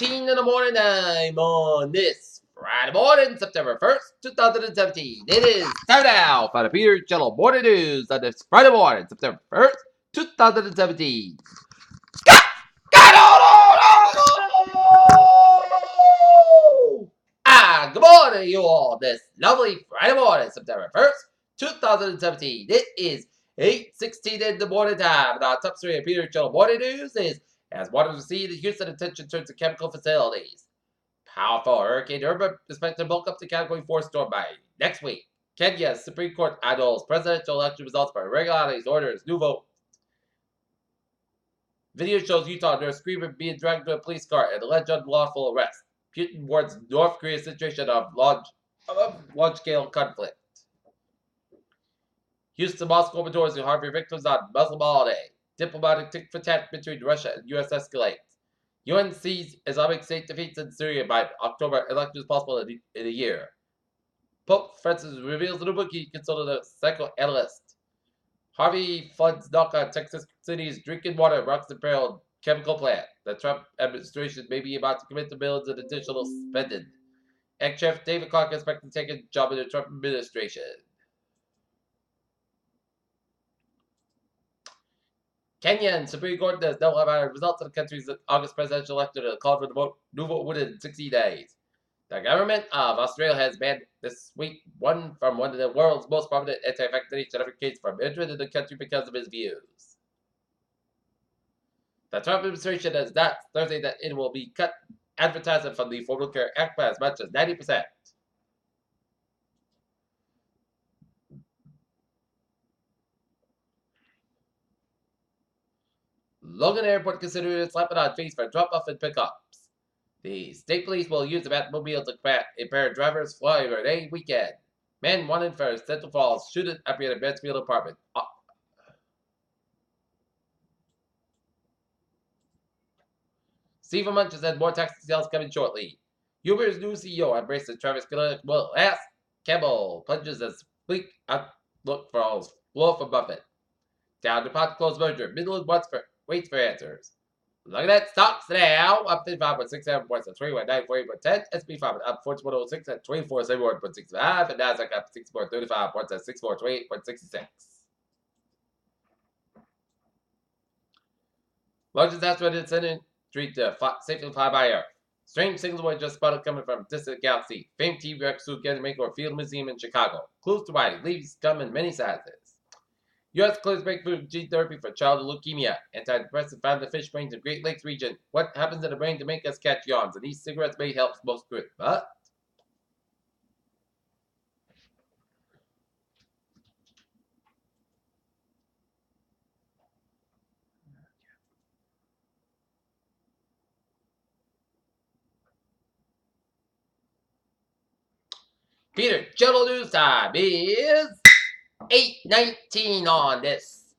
8:19 in the morning time on this Friday morning, September 1st, 2017. It is time now for the Peter Cello Morning News on this Friday morning, September 1st, 2017. Good morning, you all. This lovely Friday morning, September 1st, 2017. It is 8:16 in the morning time. And our top story of Peter Cello Morning News is as waters recede, the Houston attention turns to chemical facilities. Powerful Hurricane Irma is expected to bulk up to Category 4 storm by next week. Kenya's Supreme Court annuls presidential election results by irregularities, orders, new vote. Video shows Utah nurse screaming being dragged to a police car and alleged unlawful arrest. Putin warns North Korea's situation of large-scale conflict. Houston mosque opendoors to Harvey victims on Muslim holiday. Diplomatic tit-for-tat between Russia and U.S. escalates. UN sees Islamic State defeats in Syria by October. Elections possible in a year. Pope Francis reveals a new book he consulted a psychoanalyst. Harvey floods knock on Texas City's drinking water rocks imperiled chemical plant. The Trump administration may be about to commit to billions in additional spending. Ex-Chef David Clark is expected to take a job in the Trump administration. Kenyan Supreme Court does not have results of the country's August presidential election and called for the new vote within 60 days. The government of Australia has banned this week one of the world's most prominent anti-vaccination advocates from entering the country because of his views. The Trump administration has announced Thursday that it will be cut advertising from the Affordable Care Act by as much as 90%. Logan Airport considered slapping on fees for drop-off and pickups. The state police will use the Batmobile to impair drivers fly over a weekend. Man wanted for Central Falls shooting up at a Mansfield apartment. Stephen Munch has had more taxi sales coming shortly. Uber's new CEO embraces Travis Well, ask Campbell plunges as bleak outlook for all blow for Buffett. Down to pot close merger. Midland waits for answers. Look at that. Stocks now. Up 55.67 points at 319.48.10. SP 5 up 4106 at 2471.65. And Nasdaq up 6435 points at 6428.66. Largest estimate in Senate Street to safely fly by air. Strange signals were just spotted coming from distant galaxy. Famed T-Rex suit getting make or field museum in Chicago. Clues to writing. Leaves come in many sizes. U.S. clears breakthrough gene therapy for childhood leukemia. Antidepressant found in the fish brains of Great Lakes region. What happens in the brain to make us catch yawns? And these cigarettes may help smoke good, but Peter Cello News time is 8:19 on this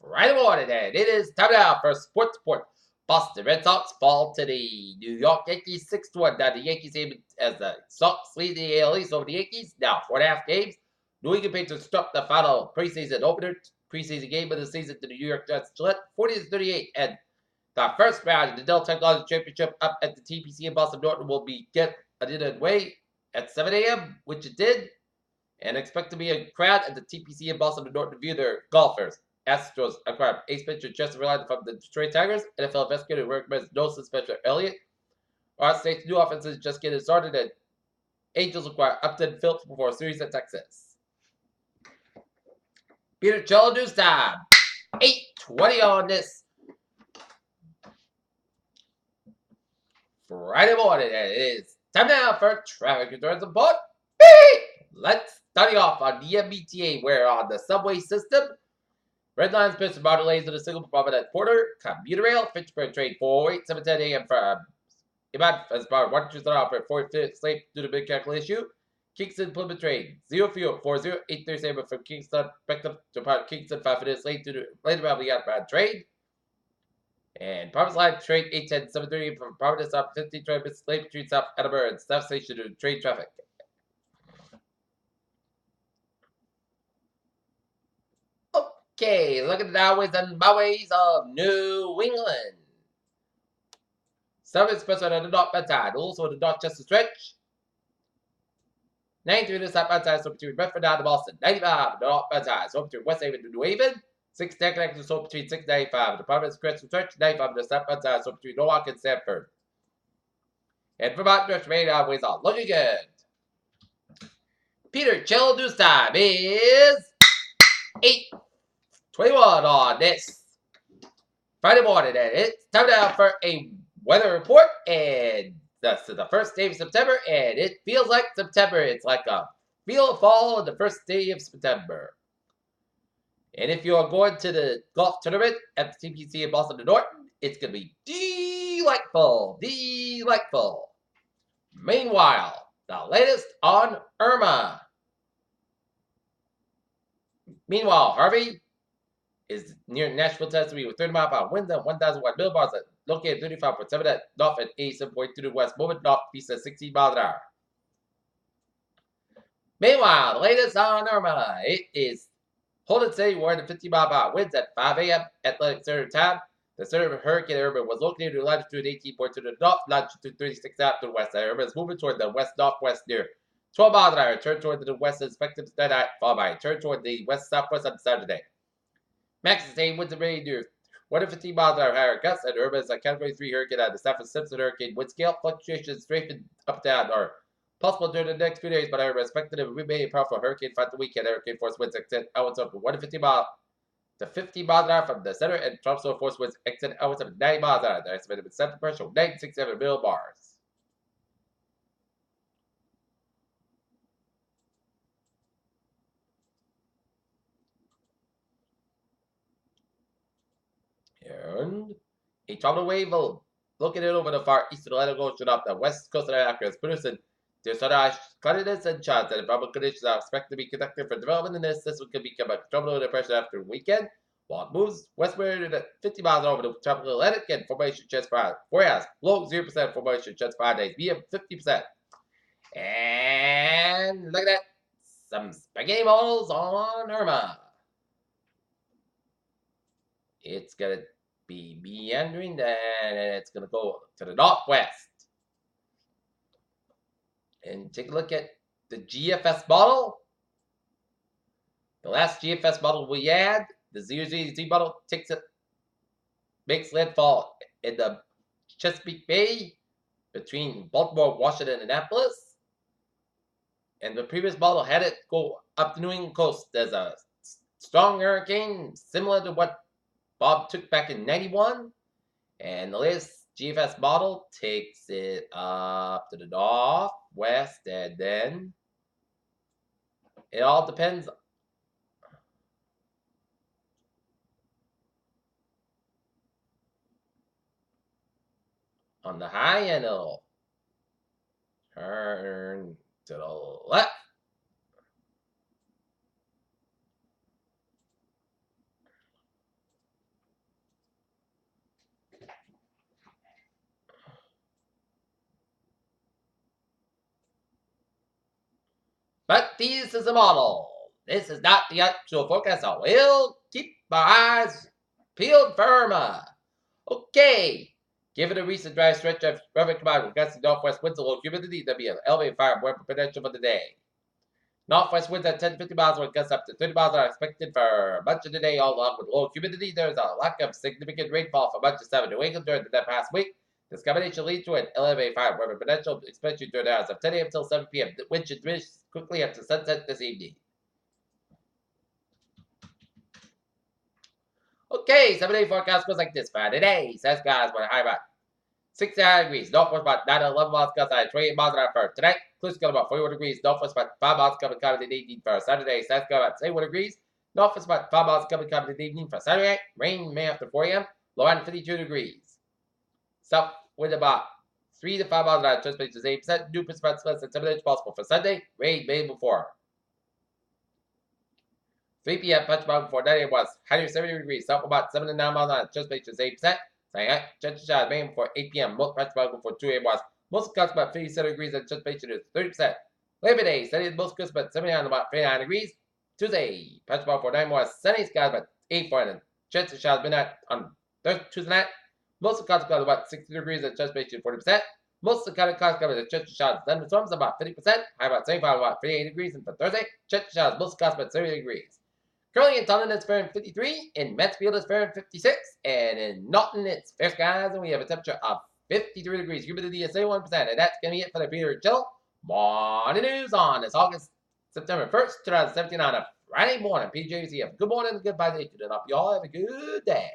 Friday morning, and it is time now for Sports Report. Boston Red Sox fall to the New York Yankees 6-1. Now the Yankees aim as the Sox lead the AL East over the Yankees. Now 4.5 games. New England Patriots struck the final preseason game of the season to the New York Jets. Gillette 40-38, and the first round of the Dell Technology Championship up at the TPC in Boston Norton will be get underway at 7 a.m., which it did, and expect to be a crowd at the TPC in Boston Norton to view their golfers. Astros acquired ace pitcher Justin Verlander from the Detroit Tigers. NFL investigator recommends no suspension Elliott. Our state's new offense is just getting started, and Angels acquire Upton Phillips before a series at Texas. Peter Cello News time. 8:20 on this Friday morning, and it is time now for traffic concerns report. Let's start off on the MBTA, where on the subway system, red lines pitched about delays in a single prominent Porter, commuter rail, Fitchburg train 408, 7:10 a.m. from Ibad as about 1 to operate 4th late due to mid-calculation issue. Kingston Plymouth train 0 fuel 40 8:30 a.m. from Kingston back up to depart Kingston 5 minutes late due to late around the outbound train. And Providence Line train 810 7:30 from Providence up 15 minutes late between South Edinburgh and South Station due to train traffic. Okay, look at the highways and byways of New England. 7% on the dot outside. Also the dot just a stretch. 93 to the south outside, so between Bedford down to Boston. 95 the dot outside, so between West Haven to New Haven. 6 10 connections, so between 695. The Providence Crest Church. 95 to the south outside, so between Norwalk and Sanford. And for about Dutch Main Highways on. Looking good. Peter Childu's time is 8:21 on this Friday morning, and it's time now for a weather report. And this is the first day of September, and it feels like September. It's like a feel of fall on the first day of September. And if you are going to the golf tournament at the TPC in Boston to Norton, it's going to be delightful. Delightful. Meanwhile, the latest on Irma. Meanwhile, Harvey is near Nashville, Tennessee with 30 mile per hour winds and 1,000 watt millibars located 35.7 at north and 87.2 to the west, moving northeast at 16 miles an hour. Meanwhile, the latest on Irma, it is holding steady, we're in 50 mile per hour winds at 5 a.m. Atlantic Standard Time. The center of Hurricane Irma was located in latitude 18.2 to the north, longitude 36 out to the west. Irma is moving toward the west-northwest near 12 miles an hour. Turn toward the west expected tonight, followed by turn toward the west-southwest on Saturday. Max sustained winds and rain near 115 miles an hour higher gusts, and Irma is a Category 3 hurricane on the Saffir-Simpson hurricane wind scale. Fluctuations straighten up and down are possible during the next few days, but Irma is expected to remain a powerful hurricane throughout the weekend. Hurricane force winds extend outwards up to 150 miles to 50 miles an hour from the center, and tropical force winds extend outwards up to 90 miles an hour. They're estimated with center pressure of 967 millibars. And a tropical wave will located over the far eastern Atlantic Ocean off the west coast of Africa is producing the sunrise cloudiness and chance, and probable conditions are expected to be conductive for development in this. This could become a tropical depression after the weekend, while it moves westward at 50 miles over the tropical Atlantic, and formation chance for forecast low 0% formation chance for 5 days, medium 50%. And look at that, some spaghetti models on Irma. It's gonna be meandering, and it's gonna go to the northwest. And take a look at the GFS model. The last GFS model we had, the ZZ model, makes landfall in the Chesapeake Bay between Baltimore, Washington, and Annapolis. And the previous model had it go up the New England coast as a strong hurricane, similar to what Bob took back in 91. And the latest GFS model takes it up to the northwest, and then it all depends on the high, and it'll turn to the left. But this is a model. This is not the actual forecast, so we'll keep our eyes peeled for Irma. Okay. Given a recent dry stretch of perfect combined with gusty northwest winds and low humidity, there'll be an elevated fire weather potential for the day. Northwest winds at 10 to 50 miles with gusts up to 30 miles are expected for much of the day, along with low humidity. There's a lack of significant rainfall for much of southern New England during the past week. This combination leads to an elevated fire weather potential, especially during the hours of 10 a.m. till 7 p.m. The wind should diminish quickly after sunset this evening. Okay, 7-day forecast goes like this. For today, says guys, we're high about 69 degrees. Northwest about 9 to 11 miles, gust high 28 miles an hour for tonight. Close to about 41 degrees. Northwest about 5 miles coming in the evening for Saturday. Says about 71 degrees. Northwest about 5 miles coming in the evening for Saturday. Rain may after 4 a.m. Low end 52 degrees. South wind about 3 to 5 miles an hour. Transpiration is 8%. New precipitations less than 7 inches possible for Sunday. Rain may before 3 p.m. Punch about before 9 a.m. was 170 degrees. South about 7 to 9 miles an hour. Transpiration is 8%. Chance shot rain before 8 p.m. Most punch about before 2 a.m. was most cuts about 57 degrees and transpiration is 30%. Labor Day, sunny most cuts about 79 about 39 degrees. Tuesday, punch about before 9 was sunny skies about 84 and chance of showers midnight on Tuesday night Most of the clouds cover about 60 degrees and chest ratio 40%. Most of the clouds cover the chest showers and thunderstorms about 50%. High about 75 about 58 degrees. And for Thursday, chest showers most clouds about 30 degrees. Currently in Taunton, it's Fahrenheit 53. In Mansfield, it's Fahrenheit 56. And in Naughton, it's fair skies, and we have a temperature of 53 degrees. Humidity is 71%. And that's going to be it for the Peter Chill Morning News on this September 1st, 2017 on a Friday morning. PJC, have a good morning and goodbye day. And up, y'all have a good day.